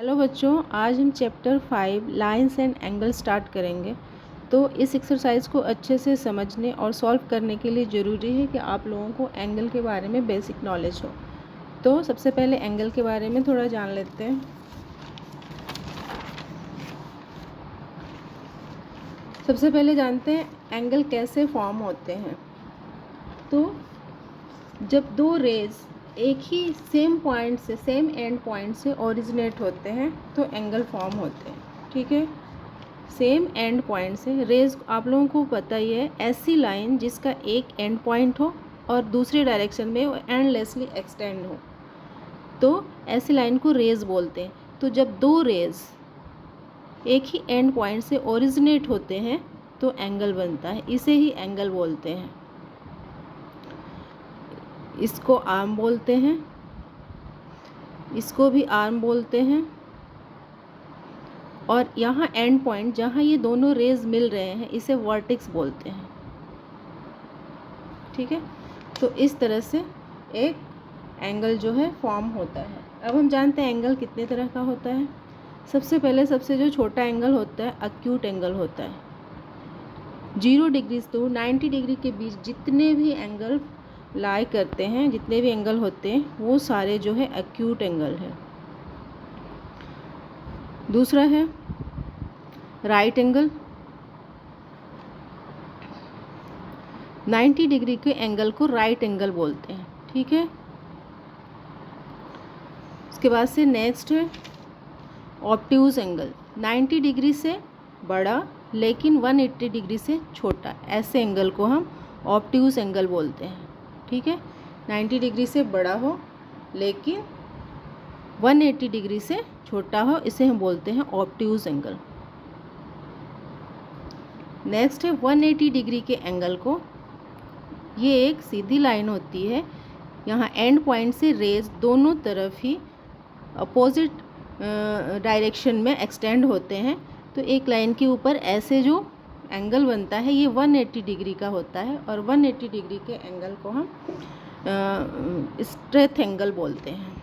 Hello बच्चों, आज हम chapter 5 lines and angle start करेंगे। तो इस एक्सरसाइज को अच्छे से समझने और सॉल्व करने के लिए ज़रूरी है कि आप लोगों को एंगल के बारे में बेसिक नॉलेज हो। तो सबसे पहले एंगल के बारे में थोड़ा जान लेते हैं। सबसे पहले जानते हैं एंगल कैसे फॉर्म होते हैं। तो जब दो रेज एक ही सेम पॉइंट से, सेम एंड पॉइंट से ओरिजिनेट होते हैं तो एंगल फॉर्म होते हैं। ठीक है, सेम एंड पॉइंट से रेज, आप लोगों को पता ही है, ऐसी लाइन जिसका एक एंड पॉइंट हो और दूसरे डायरेक्शन में वो एंडलेसली एक्सटेंड हो, तो ऐसी लाइन को रेज बोलते हैं। तो जब दो रेज एक ही एंड पॉइंट से ओरिजिनेट होते हैं तो एंगल बनता है, इसे ही एंगल बोलते हैं। इसको आर्म बोलते हैं, इसको भी आर्म बोलते हैं, और यहाँ एंड पॉइंट जहाँ ये दोनों रेज मिल रहे हैं इसे वर्टेक्स बोलते हैं। ठीक है, तो इस तरह से एक एंगल जो है फॉर्म होता है। अब हम जानते हैं एंगल कितने तरह का होता है। सबसे पहले सबसे जो छोटा एंगल होता है एक्यूट एंगल होता है। 0 डिग्री से 90 डिग्री के बीच जितने भी एंगल लाई करते हैं, जितने भी एंगल होते हैं, वो सारे जो है एक्यूट एंगल है। दूसरा है राइट एंगल। 90 डिग्री के एंगल को राइट एंगल बोलते हैं। ठीक है, उसके बाद से नेक्स्ट है ऑब्ट्यूज एंगल। 90 डिग्री से बड़ा लेकिन 180 डिग्री से छोटा, ऐसे एंगल को हम ऑब्ट्यूज एंगल बोलते हैं। ठीक है, 90 डिग्री से बड़ा हो लेकिन 180 डिग्री से छोटा हो, इसे हम बोलते हैं ऑब्ट्यूज एंगल। नेक्स्ट है 180 डिग्री के एंगल को, ये एक सीधी लाइन होती है, यहाँ एंड पॉइंट से रेज दोनों तरफ ही अपोजिट डायरेक्शन में एक्सटेंड होते हैं, तो एक लाइन के ऊपर ऐसे जो एंगल बनता है ये 180 डिग्री का होता है, और 180 डिग्री के एंगल को हम स्ट्रेट एंगल बोलते हैं।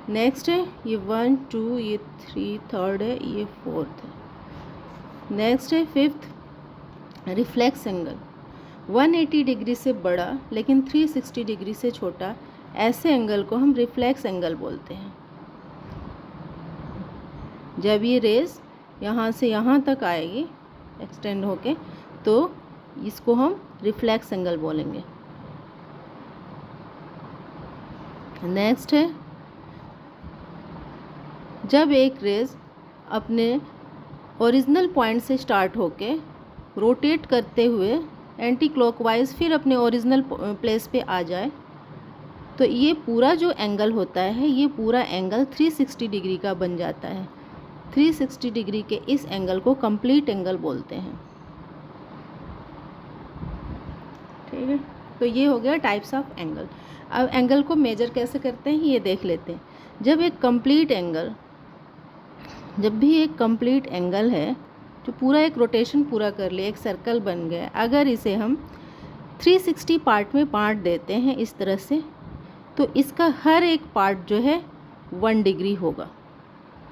नेक्स्ट है ये 1 2, ये 3 थर्ड है, ये फोर्थ है। नेक्स्ट है फिफ्थ रिफ्लेक्स एंगल। 180 डिग्री से बड़ा लेकिन 360 डिग्री से छोटा, ऐसे एंगल को हम रिफ्लेक्स एंगल बोलते हैं। जब ये रेज यहाँ से यहाँ तक आएगी एक्सटेंड होके, तो इसको हम रिफ्लेक्स एंगल बोलेंगे। नेक्स्ट है जब एक रेज अपने ओरिजिनल पॉइंट से स्टार्ट होके रोटेट करते हुए एंटी क्लॉकवाइज फिर अपने ओरिजिनल प्लेस पे आ जाए, तो ये पूरा जो एंगल होता है, ये पूरा एंगल 360 डिग्री का बन जाता है। 360 डिग्री के इस एंगल को कंप्लीट एंगल बोलते हैं। ठीक है, तो ये हो गया टाइप्स ऑफ एंगल। अब एंगल को मेजर कैसे करते हैं ये देख लेते हैं। जब भी एक कंप्लीट एंगल है, जो पूरा एक रोटेशन पूरा कर ले, एक सर्कल बन गया, अगर इसे हम 360 पार्ट में बांट देते हैं इस तरह से, तो इसका हर एक पार्ट जो है 1 डिग्री होगा।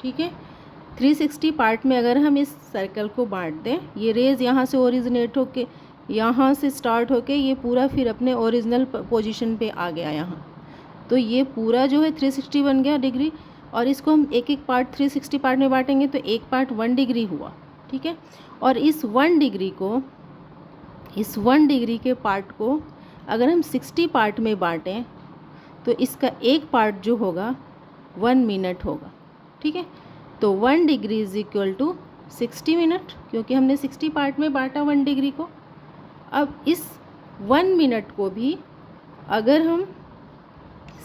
ठीक है, 360 पार्ट में अगर हम इस सर्कल को बांट दें, ये रेज यहाँ से ओरिजिनेट होके, यहाँ से स्टार्ट होके, ये पूरा फिर अपने ओरिजिनल पोजीशन पे आ गया यहाँ, तो ये पूरा जो है 360 बन गया डिग्री। और इसको हम एक एक पार्ट 360 पार्ट में बांटेंगे तो एक पार्ट 1 डिग्री हुआ। ठीक है, और इस 1 डिग्री के पार्ट को अगर हम 60 पार्ट में बांटें तो इसका एक पार्ट जो होगा 1 मिनट होगा। ठीक है, तो 1 degree is equal to 60 minute, क्योंकि हमने 60 पार्ट में बांटा 1 डिग्री को। अब इस 1 मिनट को भी अगर हम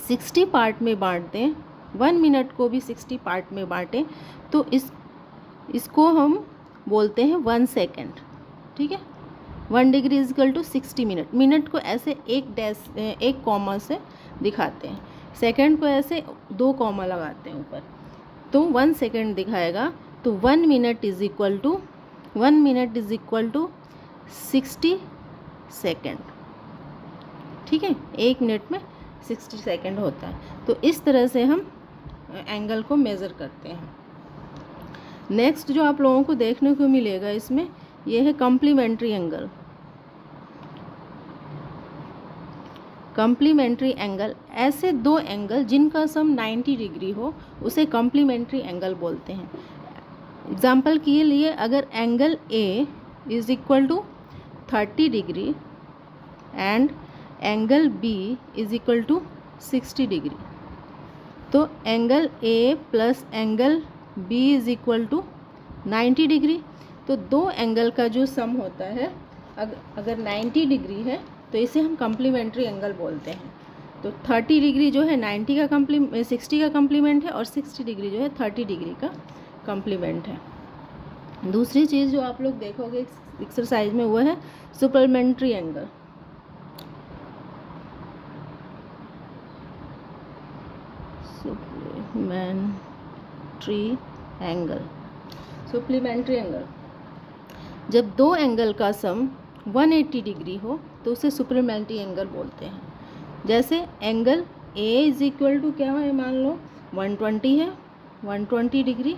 60 पार्ट में बांट दें, 1 मिनट को भी 60 पार्ट में बांटें, तो इसको हम बोलते हैं 1 सेकेंड। ठीक है, 1 degree is equal to 60 minute. Minute को ऐसे एक कॉमा से दिखाते हैं, सेकंड को ऐसे 2 कॉमा लगाते हैं ऊपर, तो 1 सेकेंड दिखाएगा। तो 1 minute is equal to 60 second. ठीक है, 1 मिनट में 60 सेकंड होता है। तो इस तरह से हम एंगल को मेज़र करते हैं। नेक्स्ट जो आप लोगों को देखने को मिलेगा इसमें, ये है कॉम्प्लीमेंट्री एंगल। कॉम्प्लीमेंट्री एंगल, ऐसे दो एंगल जिनका सम 90 डिग्री हो उसे कॉम्प्लीमेंट्री एंगल बोलते हैं। एग्जाम्पल के लिए, अगर angle A is equal to 30 degree and angle B is equal to 60 degree, तो angle A plus angle B is equal to 90 degree. तो दो एंगल का जो सम होता है अगर 90 डिग्री है तो इसे हम कॉम्प्लीमेंट्री एंगल बोलते हैं। तो 30 डिग्री जो है 60 का कॉम्प्लीमेंट है और 60 डिग्री जो है 30 डिग्री का कॉम्प्लीमेंट है। दूसरी चीज़ जो आप लोग देखोगे एक्सरसाइज में वो है सप्लीमेंट्री एंगल। सप्लीमेंट्री एंगल, जब दो एंगल का सम 180 डिग्री हो तो उसे सप्लीमेंट्री एंगल बोलते हैं। जैसे angle A is equal to क्या है, मान लो 120 है, 120 डिग्री,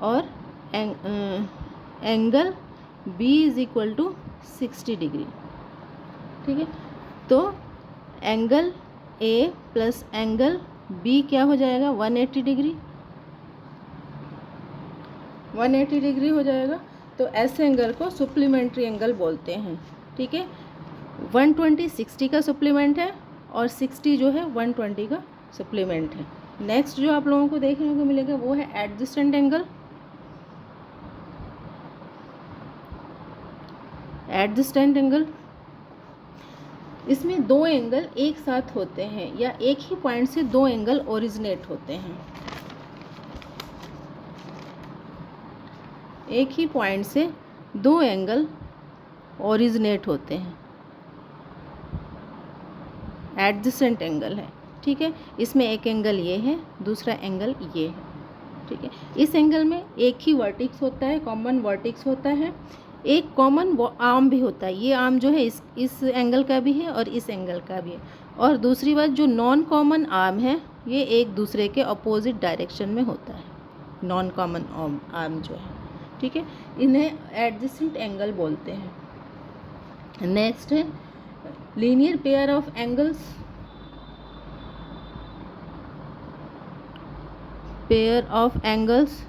और angle B is equal to 60 degree. ठीक है, तो angle A plus angle B क्या हो जाएगा, 180 डिग्री, 180 डिग्री हो जाएगा। तो ऐसे एंगल को सप्लीमेंट्री एंगल बोलते हैं। ठीक है, 120 60 का सप्लीमेंट है और 60 जो है 120 का सप्लीमेंट है। नेक्स्ट जो आप लोगों को देखने को मिलेगा वो है एडजेसेंट एंगल। एडजेसेंट एंगल, इसमें दो एंगल एक साथ होते हैं या एक ही पॉइंट से दो एंगल ओरिजिनेट होते हैं। एक ही पॉइंट से दो एंगल ओरिजिनेट होते हैं, एडजेसेंट एंगल है। ठीक है, इसमें एक एंगल ये है, दूसरा एंगल ये है। ठीक है, इस एंगल में एक ही वर्टिक्स होता है, कॉमन वर्टिक्स होता है, एक कॉमन आर्म भी होता है। ये आर्म जो है इस एंगल का भी है और इस एंगल का भी है। और दूसरी बात, जो नॉन कॉमन आर्म है ये एक दूसरे के अपोजिट डायरेक्शन में होता है, नॉन कॉमन आर्म जो है। ठीक है, इन्हें एडजेसेंट एंगल बोलते हैं। नेक्स्ट है linear pair of angles. Pair of angles,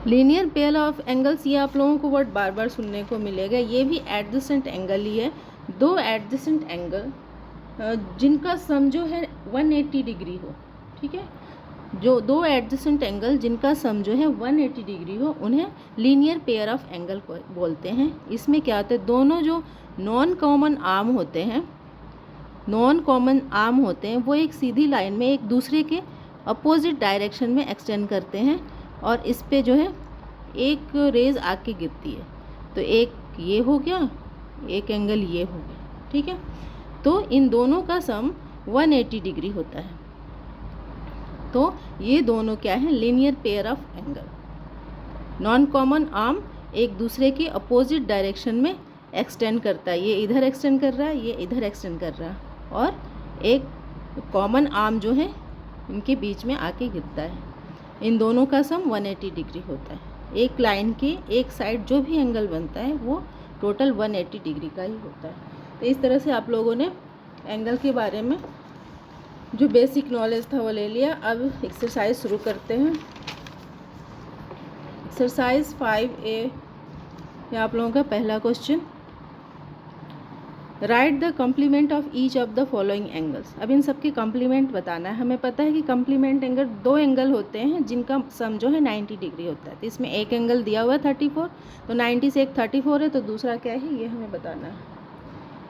linear pair of angles, ये आप लोगों को वर्ड बार बार सुनने को मिलेगा। ये भी एडजेसेंट एंगल ही है। दो एडजेसेंट एंगल जिनका सम जो है 180 डिग्री हो। ठीक है, जो दो एडजेसेंट एंगल जिनका सम जो है 180 डिग्री हो उन्हें लीनियर पेयर ऑफ एंगल बोलते हैं। इसमें क्या होता है, दोनों जो नॉन कॉमन आर्म होते हैं, वो एक सीधी लाइन में एक दूसरे के अपोजिट डायरेक्शन में एक्सटेंड करते हैं और इस पे जो है एक रेज आके गिरती है। तो एक ये हो गया, एक एंगल ये हो गया। ठीक है, तो इन दोनों का सम 180 डिग्री होता है। तो ये दोनों क्या है, linear pair of angle. Non common arm एक दूसरे के अपोजिट डायरेक्शन में एक्सटेंड करता है, ये इधर एक्सटेंड कर रहा है, ये इधर एक्सटेंड कर रहा है, और एक कॉमन आर्म जो है इनके बीच में आके गिरता है। इन दोनों का सम 180 डिग्री होता है। एक लाइन के एक साइड जो भी एंगल बनता है वो टोटल 180 डिग्री का ही होता है। तो इस तरह से आप लोगों ने एंगल के बारे में जो बेसिक नॉलेज था वो ले लिया। अब एक्सरसाइज शुरू करते हैं। एक्सरसाइज 5A, ये आप लोगों का पहला question, right the complement of each of the following angles. अब इन सब के कॉम्प्लीमेंट बताना है। हमें पता है कि कॉम्प्लीमेंट एंगल दो एंगल होते हैं जिनका सम जो है 90 डिग्री होता है। तो इसमें एक एंगल दिया हुआ है 34, तो 90 से एक 34 है, तो दूसरा क्या है ये हमें बताना है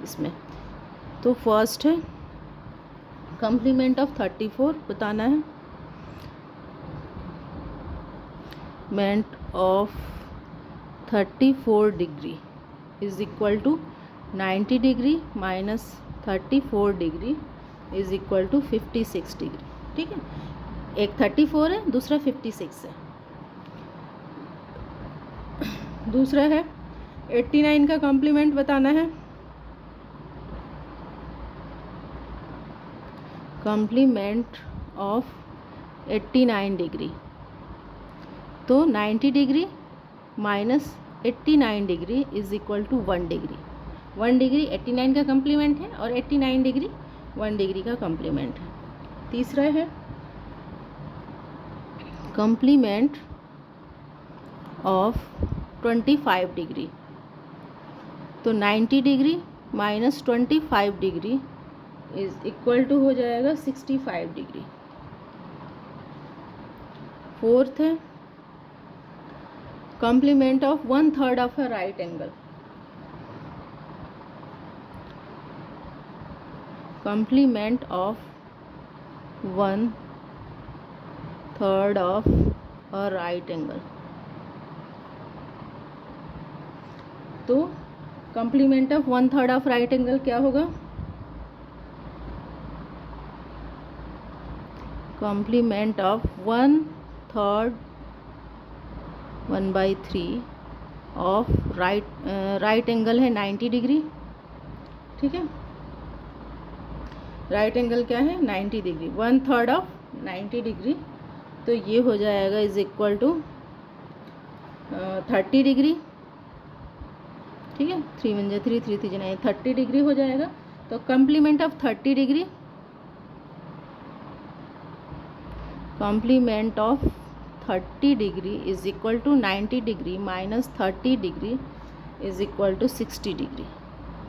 इसमें। तो फर्स्ट है कॉम्प्लीमेंट ऑफ 34 बताना है। मेंट of 34 degree is equal to 90 degree minus 34 degree is equal to 56 degree. ठीक है, एक 34 है, दूसरा 56 है। दूसरा है 89 का कॉम्प्लीमेंट बताना है। Complement of 89 degree. तो 90 degree minus 89 degree is equal to 1 degree. 1 degree 89 का कॉम्प्लीमेंट है और 89 डिग्री 1 डिग्री का कॉम्प्लीमेंट है। तीसरा है कॉम्प्लीमेंट ऑफ 25 डिग्री। तो 90 degree minus 25 degree is equal to हो जाएगा 65 डिग्री। फोर्थ है complement of 1/3 of a right angle. Complement of 1/3 of a right angle. तो complement of 1/3 of right angle क्या होगा? Complement of 1/3 1/3 of right angle है 90 degree. ठीक है, right angle क्या है? 90 डिग्री। 1/3 ऑफ 90 डिग्री, तो ये हो जाएगा इज इक्वल टू 30 डिग्री। ठीक है, 3 1 3 3 3 9 30 डिग्री हो जाएगा। तो complement of 30 degree, complement of 30 degree is equal to 90 degree minus 30 degree is equal to 60 degree.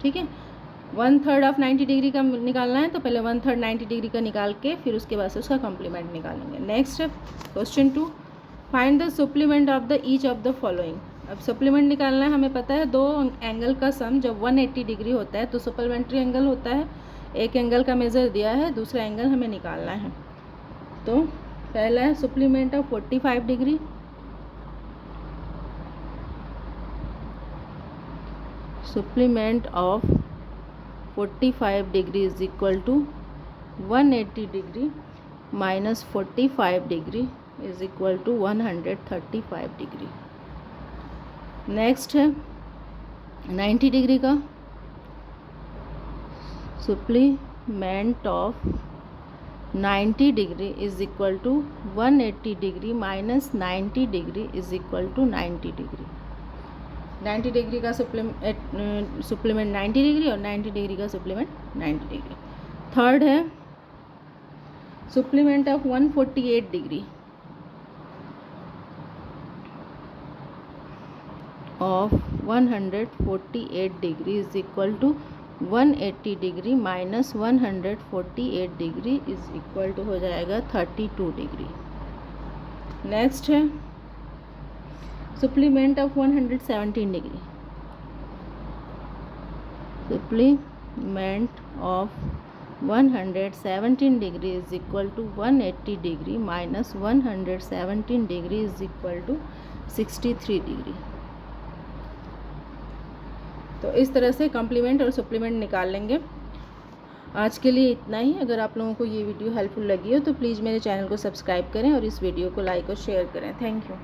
ठीक है, 1/3 ऑफ 90 डिग्री का निकालना है, तो पहले 1/3 90 डिग्री का निकाल के फिर उसके बाद से उसका कॉम्प्लीमेंट निकालेंगे। नेक्स्ट है question 2, find the supplement of the each of the following. अब सप्लीमेंट निकालना है, हमें पता है दो एंगल का सम जब 180 डिग्री होता है तो सप्लीमेंट्री एंगल होता है। एक एंगल का मेज़र दिया है, दूसरा एंगल हमें निकालना है। तो पहला है supplement of 45 degree. Supplement of 45 degree is equal to 180 degree minus 45 degree is equal to 135 degree. Next है 90 डिग्री का supplement of 90 degree is equal to 180 degree minus 90 degree is equal to 90 degree. 90 degree का supplement 90 degree और 90 degree का supplement 90 degree. Third है supplement of 148 degree of 148 degree is equal to 180 degree minus 148 degree is equal to हो जाएगा 32 degree. Next है supplement of 117 degree. Supplement of 117 degree is equal to 180 degree minus 117 degree is equal to 63 degree. तो इस तरह से complement और supplement निकाल लेंगे। आज के लिए इतना ही। अगर आप लोगों को ये वीडियो हेल्पफुल लगी हो तो प्लीज़ मेरे चैनल को सब्सक्राइब करें और इस वीडियो को लाइक और शेयर करें। Thank you.